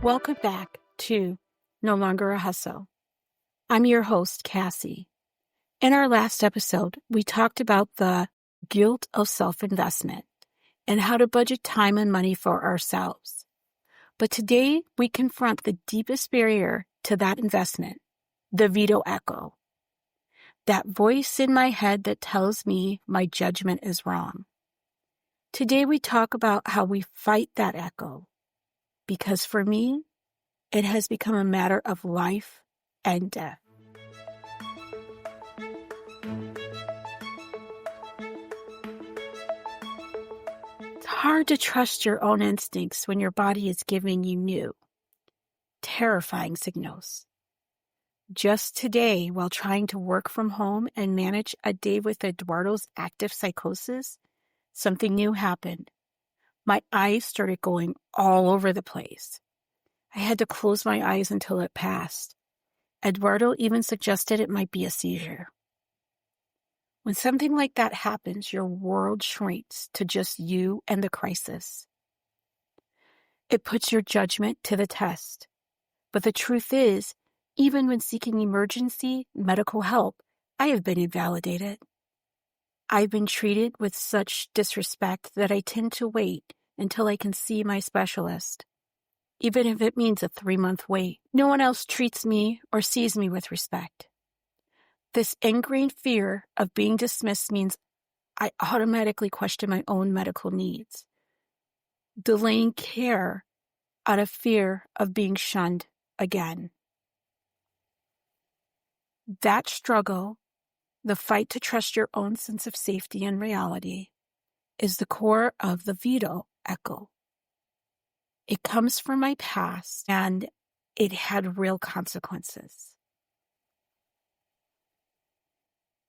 Welcome back to No Longer a Hustle. I'm your host, Cassie. In our last episode, we talked about the guilt of self-investment and how to budget time and money for ourselves. But today, we confront the deepest barrier to that investment, the veto echo. That voice in my head that tells me my judgment is wrong. Today, we talk about how we fight that echo. Because for me, it has become a matter of life and death. It's hard to trust your own instincts when your body is giving you new, terrifying signals. Just today, while trying to work from home and manage a day with Eduardo's active psychosis, something new happened. My eyes started going all over the place. I had to close my eyes until it passed. Eduardo even suggested it might be a seizure. When something like that happens, your world shrinks to just you and the crisis. It puts your judgment to the test. But the truth is, even when seeking emergency medical help, I have been invalidated. I've been treated with such disrespect that I tend to wait until I can see my specialist, even if it means a 3-month wait. No one else treats me or sees me with respect. This ingrained fear of being dismissed means I automatically question my own medical needs, delaying care out of fear of being shunned again. That struggle, the fight to trust your own sense of safety and reality, is the core of the veto echo. It comes from my past, and it had real consequences.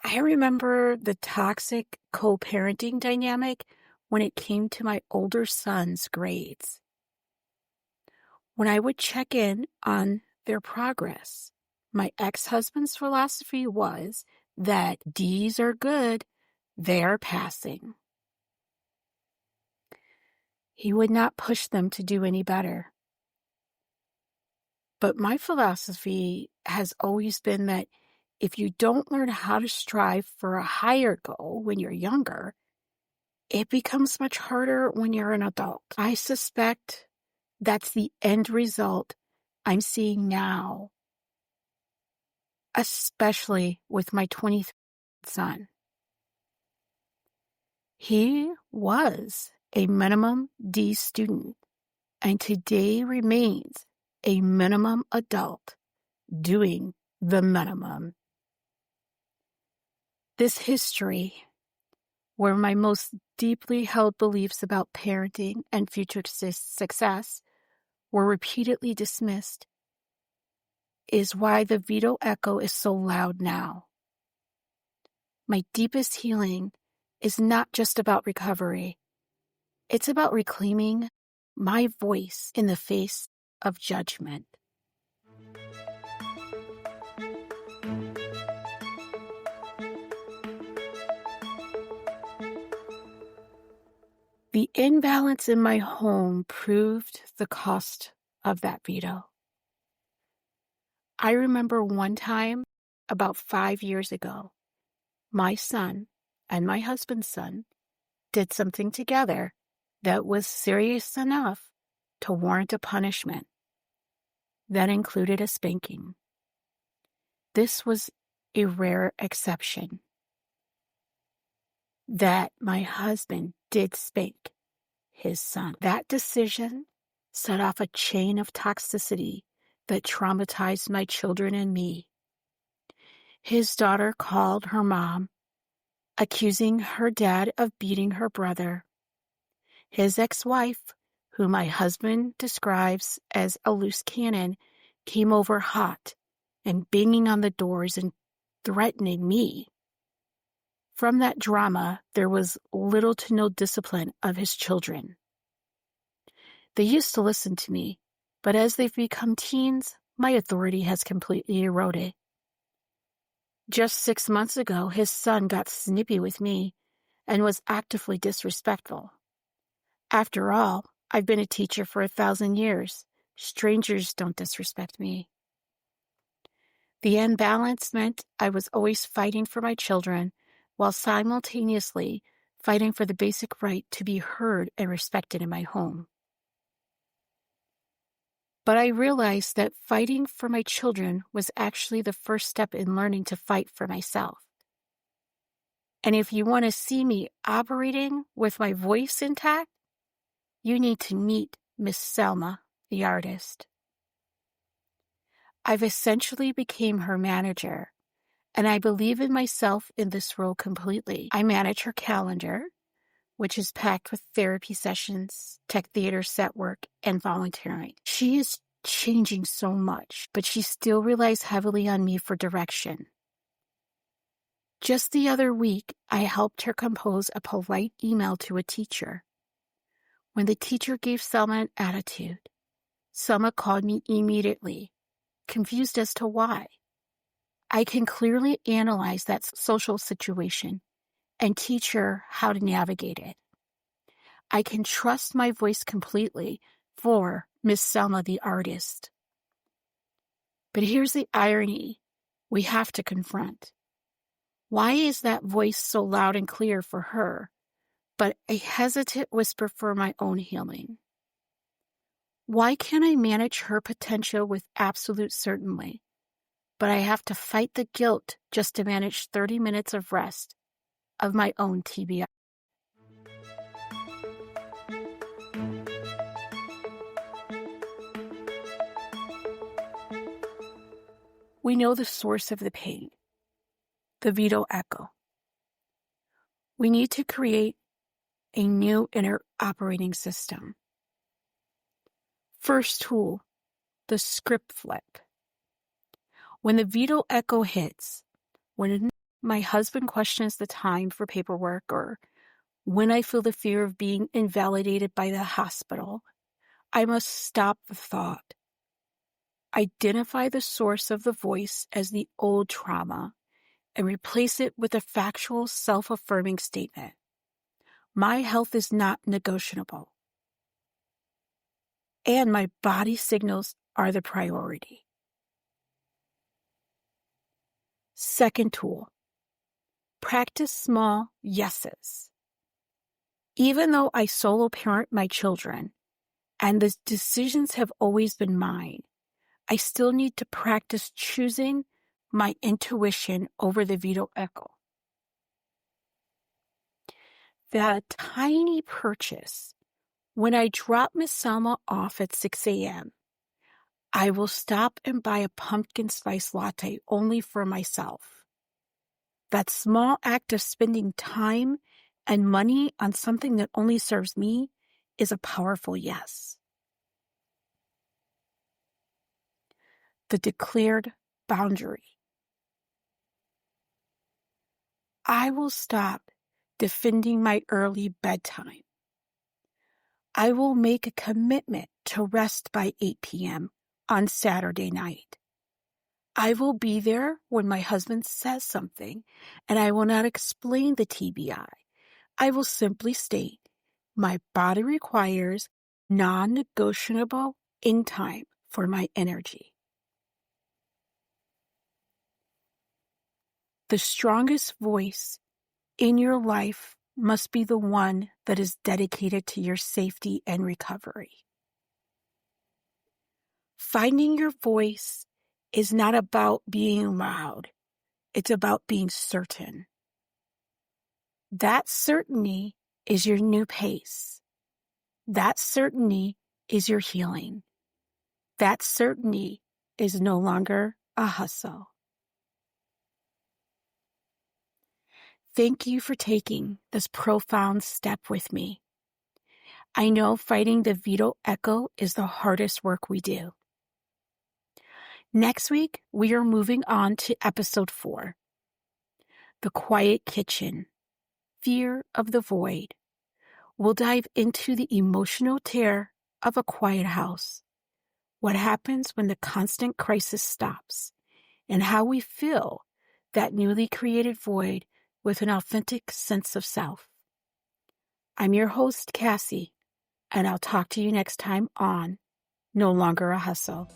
I remember the toxic co-parenting dynamic when it came to my older son's grades. When I would check in on their progress, my ex-husband's philosophy was that D's are good, they're passing. He would not push them to do any better. But my philosophy has always been that if you don't learn how to strive for a higher goal when you're younger, it becomes much harder when you're an adult. I suspect that's the end result I'm seeing now, especially with my 23 son. He was a minimum D student and today remains a minimum adult doing the minimum. This history, where my most deeply held beliefs about parenting and future success were repeatedly dismissed, is why the veto echo is so loud now. My deepest healing is not just about recovery. It's about reclaiming my voice in the face of judgment. The imbalance in my home proved the cost of that veto. I remember one time, about 5 years ago, my son and my husband's son did something together that was serious enough to warrant a punishment. That included a spanking. This was a rare exception that my husband did spank his son. That decision set off a chain of toxicity that traumatized my children and me. His daughter called her mom, accusing her dad of beating her brother. His ex-wife, who my husband describes as a loose cannon, came over hot and banging on the doors and threatening me. From that drama, there was little to no discipline of his children. They used to listen to me, but as they've become teens, my authority has completely eroded. Just 6 months ago, his son got snippy with me and was actively disrespectful. After all, I've been a teacher for 1,000 years, Strangers don't disrespect me. The imbalance meant I was always fighting for my children while simultaneously fighting for the basic right to be heard and respected in my home. But I realized that fighting for my children was actually the first step in learning to fight for myself. And if you want to see me operating with my voice intact, you need to meet Miss Salma, the artist. I've essentially became her manager, and I believe in myself in this role completely. I manage her calendar, which is packed with therapy sessions, tech theater set work, and volunteering. She is changing so much, but she still relies heavily on me for direction. Just the other week, I helped her compose a polite email to a teacher. When the teacher gave Salma an attitude, Salma called me immediately, confused as to why. I can clearly analyze that social situation and teach her how to navigate it. I can trust my voice completely for Miss Salma the artist. But here's the irony we have to confront. Why is that voice so loud and clear for her, but a hesitant whisper for my own healing? Why can't I manage her potential with absolute certainty, but I have to fight the guilt just to manage 30 minutes of rest of my own TBI? We know the source of the pain, the Veto Echo. We need to create a new inner operating system. First tool, the script flip. When the Veto Echo hits, when my husband questions the time for paperwork, or when I feel the fear of being invalidated by the hospital, I must stop the thought. Identify the source of the voice as the old trauma and replace it with a factual, self-affirming statement. My health is not negotiable, and my body signals are the priority. Second tool, practice small yeses. Even though I solo parent my children and the decisions have always been mine, I still need to practice choosing my intuition over the Veto Echo. That tiny purchase, when I drop Miss Salma off at 6 a.m., I will stop and buy a pumpkin spice latte only for myself. That small act of spending time and money on something that only serves me is a powerful yes. The declared boundary. I will stop defending my early bedtime. I will make a commitment to rest by 8 p.m. on Saturday night. I will be there when my husband says something, and I will not explain the TBI. I will simply state, my body requires non-negotiable in time for my energy. The strongest voice in your life must be the one that is dedicated to your safety and recovery. Finding your voice is not about being loud. It's about being certain. That certainty is your new pace. That certainty is your healing. That certainty is no longer a hustle. Thank you for taking this profound step with me. I know fighting the Veto Echo is the hardest work we do. Next week, we are moving on to episode 4, The Quiet Kitchen, Fear of the Void. We'll dive into the emotional terror of a quiet house, what happens when the constant crisis stops, and how we fill that newly created void with an authentic sense of self. I'm your host, Cassie, and I'll talk to you next time on no longer a hustle.